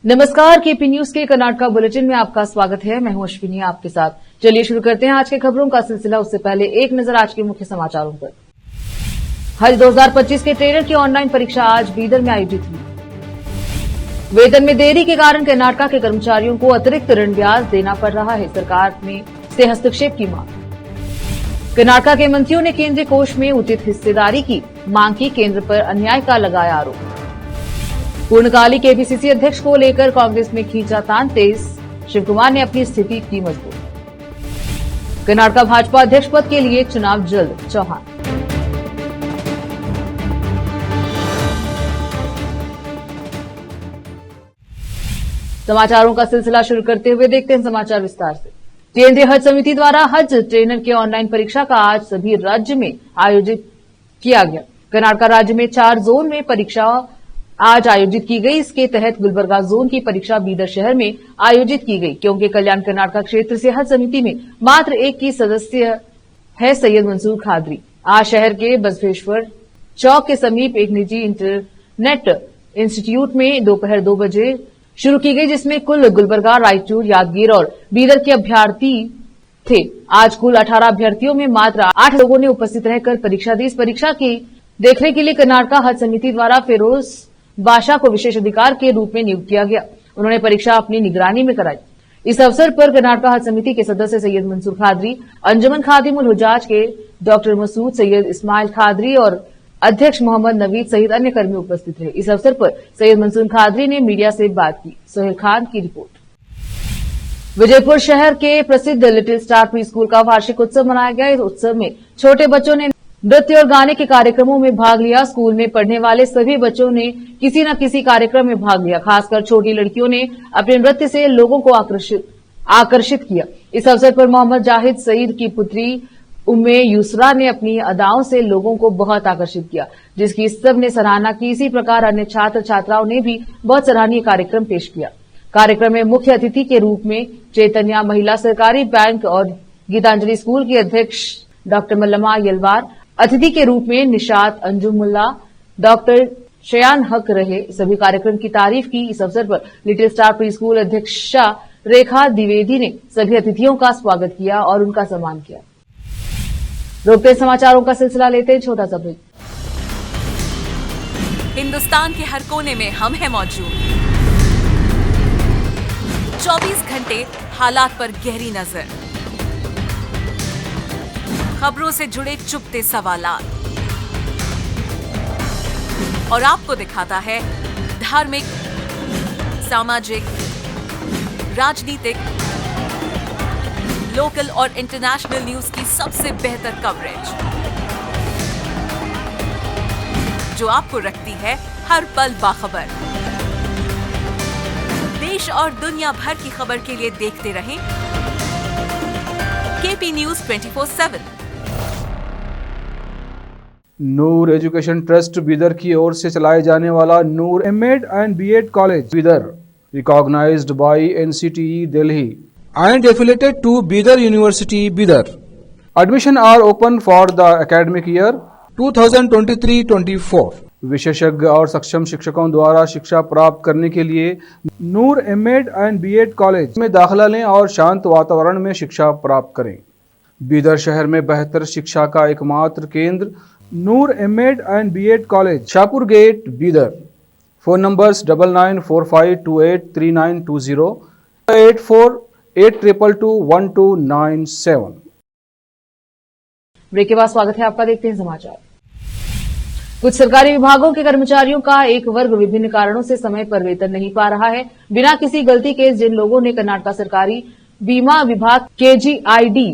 नमस्कार, KP news के Karnataka bulletin में आपका स्वागत है। मैं हूं अश्विनी आपके साथ। चलिए शुरू करते हैं आज के खबरों का सिलसिला। उससे पहले एक नजर आज के मुख्य समाचारों पर। हज 2025 के ट्रेनर की ऑनलाइन परीक्षा आज बीदर में आयोजित हुई। वेतन में देरी के कारण कर्नाटका के कर्मचारियों को अतिरिक्त ऋण ब्याज देना पड़ रहा है। सरकार ने से हस्तक्षेप की मांग। कर्नाटका के मंत्रियों ने केंद्रीय कोष में उचित हिस्सेदारी की मांग की। केंद्र पर अन्याय का लगाया आरोप। पूर्णकाली केपीसीसी अध्यक्ष को लेकर कांग्रेस में खींचातान तेज। शिव कुमार ने अपनी स्थिति की मजबूत। कर्नाटका भाजपा अध्यक्ष पद के लिए चुनाव जल्द, चौहान। समाचारों का सिलसिला शुरू करते हुए देखते हैं समाचार विस्तार से। केंद्रीय हज समिति द्वारा हज ट्रेनर की ऑनलाइन परीक्षा का आज सभी राज्य में आयोजित किया गया। कर्नाटका राज्य में 4 जोन में परीक्षा आज आयोजित की गई। इसके तहत गुलबर्गा जोन की परीक्षा बीदर शहर में आयोजित की गई, क्योंकि कल्याण कर्नाटका क्षेत्र से हज समिति में मात्र एक ही सदस्य है, सैयद मंसूर खादरी। आज शहर के बसवेश्वर चौक के समीप एक निजी इंटरनेट इंस्टीट्यूट में दोपहर 2 बजे शुरू की गई, जिसमें कुल गुलबर्गा, रायचूर, यादगीर और बीदर के अभ्यर्थी थे। आज कुल 18 अभ्यर्थियों में मात्र 8 लोगों ने उपस्थित रहकर परीक्षा दी। इस परीक्षा की देखने के लिए कर्नाटका हज समिति द्वारा फिरोज बादशाह को विशेष अधिकार के रूप में नियुक्त किया गया। उन्होंने परीक्षा अपनी निगरानी में कराई। इस अवसर पर कर्नाटका हज समिति के सदस्य सैयद मंसूर खादरी, अंजुमन खादिमुल हुजाज के डॉक्टर मसूद, सैयद इस्माइल खादरी और अध्यक्ष मोहम्मद नवीद सहित अन्य कर्मी उपस्थित रहे। इस अवसर पर सैयद मंसूर खादरी ने मीडिया से बात की। सोहेल खान की रिपोर्ट। विजयपुर शहर के प्रसिद्ध लिटिल स्टार प्री स्कूल का वार्षिक उत्सव मनाया गया। इस उत्सव में छोटे बच्चों ने नृत्य और गाने के कार्यक्रमों में भाग लिया। स्कूल में पढ़ने वाले सभी बच्चों ने किसी न किसी कार्यक्रम में भाग लिया। खासकर छोटी लड़कियों ने अपने नृत्य से लोगों को आकर्षित किया। इस अवसर पर मोहम्मद जाहिद सईद की पुत्री उम्मे यूसरा ने अपनी अदाओं से लोगों को बहुत आकर्षित किया, जिसकी सब ने सराहना की। इसी प्रकार अन्य छात्र छात्राओं ने भी बहुत सराहनीय कार्यक्रम पेश किया। कार्यक्रम में मुख्य अतिथि के रूप में चैतन्या महिला सरकारी बैंक और गीतांजलि स्कूल की अध्यक्ष डॉक्टर मल्लमा यलवार, अतिथि के रूप में निशात अंजुमुल्ला, डॉक्टर शयान हक रहे। सभी कार्यक्रम की तारीफ की। इस अवसर पर लिटिल स्टार प्री स्कूल अध्यक्षा रेखा द्विवेदी ने सभी अतिथियों का स्वागत किया और उनका सम्मान किया। रोकते समाचारों का सिलसिला लेते हैं छोटा सा ब्रेक। हिंदुस्तान के हर कोने में हम हैं मौजूद। 24 घंटे हालात पर गहरी नजर, खबरों से जुड़े चुपते सवालात, और आपको दिखाता है धार्मिक, सामाजिक, राजनीतिक, लोकल और इंटरनेशनल न्यूज की सबसे बेहतर कवरेज, जो आपको रखती है हर पल बाखबर। देश और दुनिया भर की खबर के लिए देखते रहें KP news 24/7। Noor education trust Bidar की ओर से चलाए जाने वाला Noor MEd and BEd college Bidar, recognised by NCTE Delhi and affiliated to Bidar University, Bidar. Admission are open for the academic year 2023-24. विशेषज्ञ और सक्षम शिक्षकों द्वारा शिक्षा प्राप्त करने के लिए नूर एमएड एंड बीएड कॉलेज में दाखिला लें और शांत वातावरण में शिक्षा प्राप्त करें। बीदर शहर में बेहतर शिक्षा का एकमात्र केंद्र Noor MEd and BEd college, Shahpur gate, Bidar. Phone numbers 9945283920, 8482221297। Break के बाद स्वागत है आपका। देखते हैं समाचार। कुछ सरकारी विभागों के कर्मचारियों का एक वर्ग विभिन्न कारणों से समय पर वेतन नहीं पा रहा है। बिना किसी गलती के जिन लोगों ने कर्नाटका सरकारी बीमा विभाग केजीआईडी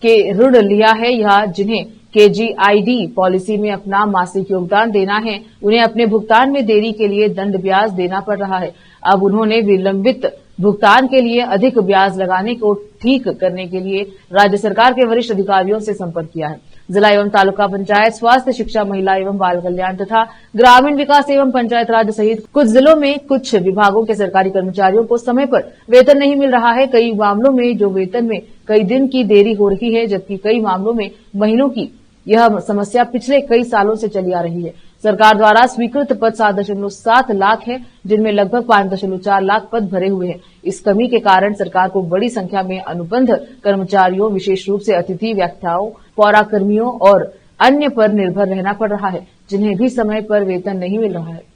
के ऋण लिया है या जिन्हें केजीआईडी पॉलिसी में अपना मासिक योगदान देना है, उन्हें अपने भुगतान में देरी के लिए दंड ब्याज देना पड़ रहा है। अब उन्होंने विलंबित भुगतान के लिए अधिक ब्याज लगाने को ठीक करने के लिए राज्य सरकार के वरिष्ठ अधिकारियों से संपर्क किया है। जिला एवं तालुका पंचायत, स्वास्थ्य, शिक्षा, महिला एवं बाल कल्याण तथा ग्रामीण विकास एवं पंचायत राज सहित कुछ जिलों में कुछ विभागों के सरकारी कर्मचारियों को समय पर वेतन नहीं मिल रहा है। कई मामलों में जो वेतन में कई दिन की देरी हो रही है, जबकि कई मामलों में महीनों की यह समस्या पिछले कई सालों से चली आ रही है। सरकार द्वारा स्वीकृत पद 7.7 लाख है, जिनमें लगभग 5.4 लाख पद भरे हुए हैं। इस कमी के कारण सरकार को बड़ी संख्या में अनुबंध कर्मचारियों, विशेष रूप से अतिथि व्याख्याओं, पौराकर्मियों और अन्य पर निर्भर रहना पड़ रहा है, जिन्हें भी समय पर वेतन नहीं मिल रहा है।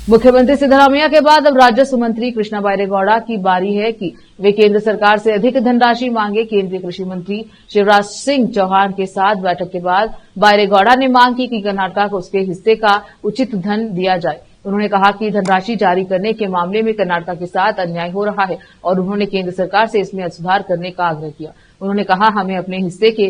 मुख्यमंत्री सिद्धरामैया के बाद अब राजस्व मंत्री कृष्णा बैरेगौड़ा की बारी है कि वे केंद्र सरकार से अधिक धनराशि मांगे। केंद्रीय कृषि मंत्री शिवराज सिंह चौहान के साथ बैठक के बाद बैरेगौड़ा ने मांग की कि कर्नाटक को उसके हिस्से का उचित धन दिया जाए। उन्होंने कहा कि धनराशि जारी करने के मामले में कर्नाटक के साथ अन्याय हो रहा है और उन्होंने केंद्र सरकार से इसमें सुधार करने का आग्रह किया। उन्होंने कहा, हमें अपने हिस्से के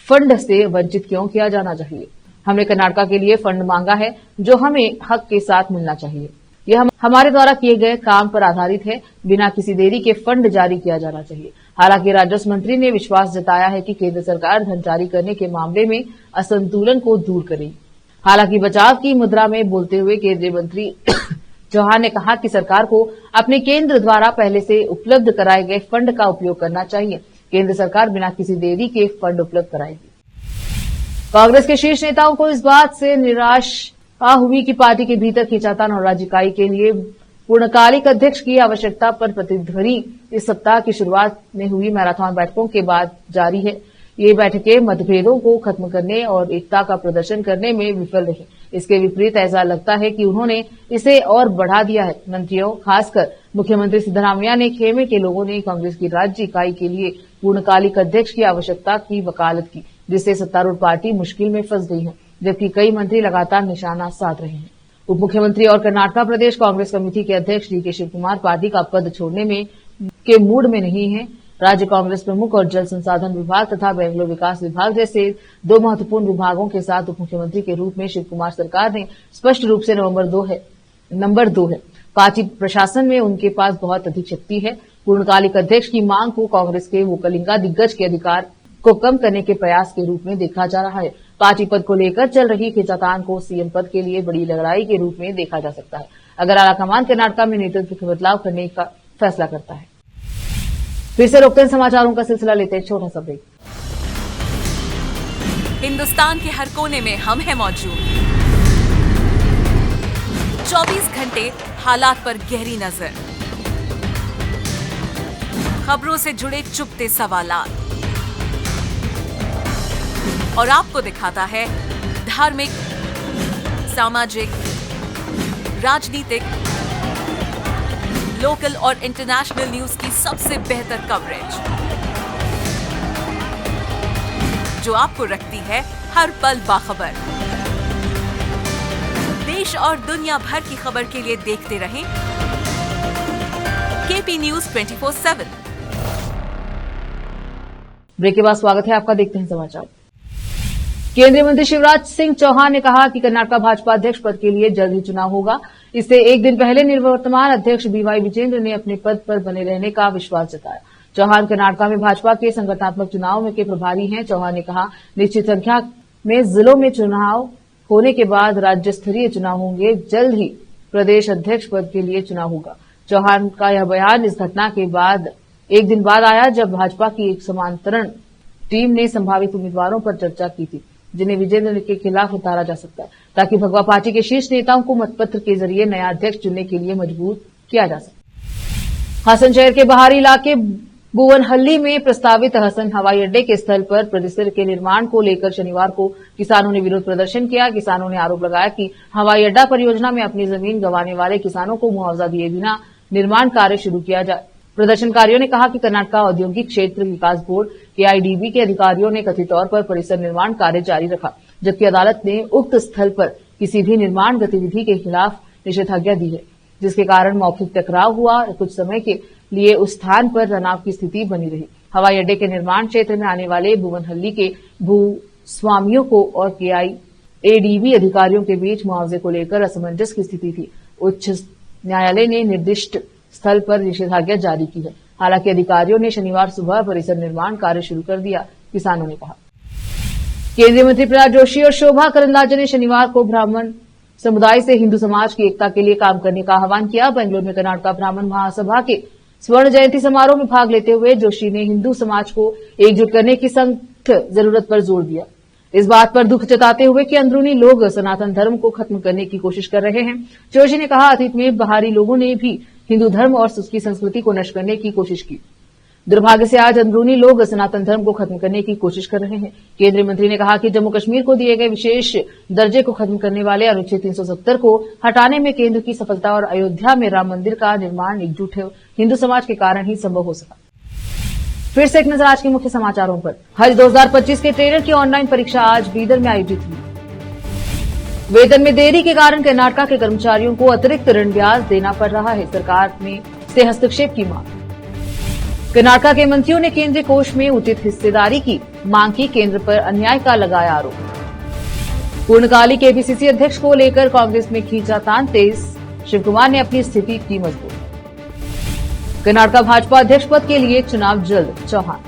फंड से वंचित क्यों किया जाना चाहिए। हमने कर्नाटक के लिए फंड मांगा है जो हमें हक के साथ मिलना चाहिए। यह हमारे द्वारा किए गए काम पर आधारित है, बिना किसी देरी के फंड जारी किया जाना चाहिए। हालांकि राजस्व मंत्री ने विश्वास जताया है कि केंद्र सरकार धन जारी करने के मामले में असंतुलन को दूर करेगी। हालांकि बचाव की मुद्रा में बोलते हुए केंद्रीय मंत्री चौहान ने कहा कि सरकार को अपने केंद्र द्वारा पहले से उपलब्ध कराए गए फंड का उपयोग करना चाहिए। केंद्र सरकार बिना किसी देरी के फंड उपलब्ध कराएगी। कांग्रेस के शीर्ष नेताओं को इस बात से निराशा हुई कि पार्टी के भीतर खींचातान और राज्य इकाई के लिए पूर्णकालिक अध्यक्ष की आवश्यकता पर प्रतिध्वनि इस सप्ताह की शुरुआत में हुई मैराथन बैठकों के बाद जारी है। ये बैठकें मतभेदों को खत्म करने और एकता का प्रदर्शन करने में विफल रही। इसके विपरीत ऐसा लगता है कि उन्होंने इसे और बढ़ा दिया है। मंत्रियों, खासकर मुख्यमंत्री सिद्धरामैया ने खेमे के लोगों ने कांग्रेस की राज्य इकाई के लिए पूर्णकालिक अध्यक्ष की आवश्यकता की वकालत की, जिससे सत्तारूढ़ पार्टी मुश्किल में फंस गई है, जबकि कई मंत्री लगातार निशाना साध रहे हैं। उप मुख्यमंत्री और कर्नाटक प्रदेश कांग्रेस कमेटी के अध्यक्ष डीके शिव कुमार पार्टी का पद छोड़ने में के मूड में नहीं है। राज्य कांग्रेस प्रमुख और जल संसाधन विभाग तथा बेंगलुरु विकास विभाग जैसे दो महत्वपूर्ण विभागों के साथ उप मुख्यमंत्री के रूप में शिव कुमार सरकार ने स्पष्ट रूप से नंबर दो है। पार्टी प्रशासन में उनके पास बहुत अधिक शक्ति है। पूर्णकालिक अध्यक्ष की मांग को कांग्रेस के वोकलिंगा दिग्गज के अधिकार को कम करने के प्रयास के रूप में देखा जा रहा है। पार्टी पद को लेकर चल रही खींचातान को सीएम पद के लिए बड़ी लड़ाई के रूप में देखा जा सकता है, अगर आलाकमान कर्नाटक में नेतृत्व के बदलाव करने का फैसला करता है। फिर से रोकते हैं समाचारों का सिलसिला, लेते हैं छोटा सा ब्रेक। हिंदुस्तान के हर कोने में हम हैं मौजूद। 24 घंटे हालात पर गहरी नजर, खबरों से जुड़े चुपते सवालात और आपको दिखाता है धार्मिक, सामाजिक, राजनीतिक, लोकल और इंटरनेशनल न्यूज की सबसे बेहतर कवरेज, जो आपको रखती है हर पल बाखबर। देश और दुनिया भर की खबर के लिए देखते रहें केपी न्यूज 24/7। ब्रेक के बाद स्वागत है आपका, देखते हैं समाचार। केंद्रीय मंत्री शिवराज सिंह चौहान ने कहा कि कर्नाटक भाजपा अध्यक्ष पद के लिए जल्द ही चुनाव होगा। इससे एक दिन पहले निवर्तमान अध्यक्ष बीवाई विजेंद्र ने अपने पद पर बने रहने का विश्वास जताया। चौहान कर्नाटक में भाजपा के संगठनात्मक चुनाव के प्रभारी हैं। चौहान ने कहा, निश्चित संख्या में जिलों में चुनाव होने के बाद राज्य स्तरीय चुनाव होंगे। जल्द ही प्रदेश अध्यक्ष पद के लिए चुनाव होगा। चौहान का यह बयान इस घटना के बाद एक दिन बाद आया जब भाजपा की एक समांतरण टीम ने संभावित उम्मीदवारों पर चर्चा की थी, जिन्हें विजेंद्र के खिलाफ उतारा जा सकता है, ताकि भगवा पार्टी के शीर्ष नेताओं को मतपत्र के जरिए नया अध्यक्ष चुनने के लिए मजबूर किया जा सके। हसन शहर के बाहरी इलाके भुवनहल्ली में प्रस्तावित हसन हवाई अड्डे के स्थल पर परिसर के निर्माण को लेकर शनिवार को किसानों ने विरोध प्रदर्शन किया। किसानों ने आरोप लगाया कि हवाई अड्डा परियोजना में अपनी जमीन गंवाने वाले किसानों को मुआवजा दिए बिना निर्माण कार्य शुरू किया जाए। प्रदर्शनकारियों ने कहा कि कर्नाटक औद्योगिक क्षेत्र विकास बोर्ड केआईडीबी के अधिकारियों ने कथित तौर पर परिसर निर्माण कार्य जारी रखा, जबकि अदालत ने उक्त स्थल पर किसी भी निर्माण गतिविधि के खिलाफ निषेधाज्ञा दी है, जिसके कारण मौखिक टकराव हुआ। कुछ समय के लिए उस स्थान पर तनाव की स्थिति बनी रही। हवाई अड्डे के निर्माण क्षेत्र में आने वाले भुवनहल्ली के भूस्वामियों को और केआईडीबी अधिकारियों के बीच मुआवजे को लेकर असमंजस की स्थिति थी। उच्च न्यायालय ने निर्दिष्ट स्थल पर निषेधाज्ञा जारी की है। हालांकि अधिकारियों ने शनिवार सुबह परिसर निर्माण कार्य शुरू कर दिया, किसानों ने कहा। केंद्रीय मंत्री प्रहलाद जोशी और शोभा करंदलाजे ने शनिवार को ब्राह्मण समुदाय से हिंदू समाज की एकता के लिए काम करने का आह्वान किया। बेंगलुरु में कर्नाटक ब्राह्मण महासभा के स्वर्ण जयंती समारोह में भाग लेते हुए जोशी ने हिंदू समाज को एकजुट करने की सख्त जरूरत पर जोर दिया। इस बात पर दुख जताते हुए कि अंदरूनी लोग सनातन धर्म को खत्म करने की कोशिश कर रहे हैं। जोशी ने कहा, अतीत में बाहरी लोगों ने भी हिंदू धर्म और उसकी संस्कृति को नष्ट करने की कोशिश की। दुर्भाग्य से आज अंदरूनी लोग सनातन धर्म को खत्म करने की कोशिश कर रहे हैं। केंद्रीय मंत्री ने कहा कि जम्मू कश्मीर को दिए गए विशेष दर्जे को खत्म करने वाले अनुच्छेद 370 को हटाने में केंद्र की सफलता और अयोध्या में राम मंदिर का निर्माण एकजुट हिंदू समाज के कारण ही संभव हो सका। फिर से एक नजर आज के मुख्य समाचारों पर। हज 2025 के ट्रेनर की ऑनलाइन परीक्षा आज बीदर में आयोजित हुई। वेतन में देरी के कारण कर्नाटक के कर्मचारियों को अतिरिक्त ऋण ब्याज देना पड़ रहा है। सरकार में से हस्तक्षेप की मांग। कर्नाटक के मंत्रियों ने केंद्रीय कोष में उचित हिस्सेदारी की मांग की। केंद्र पर अन्याय का लगाया आरोप। पूर्णकालिक केपीसीसी अध्यक्ष को लेकर कांग्रेस में खींचातान तेज। शिव कुमार ने अपनी स्थिति की मजबूत। कर्नाटक भाजपा अध्यक्ष पद के लिए चुनाव जल्द, चौहान।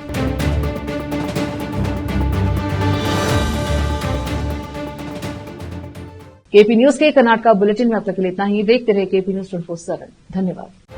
केपी न्यूज के कर्नाटक बुलेटिन में अब तक के लिए इतना ही। देखते रहे केपी न्यूज 24/7। धन्यवाद।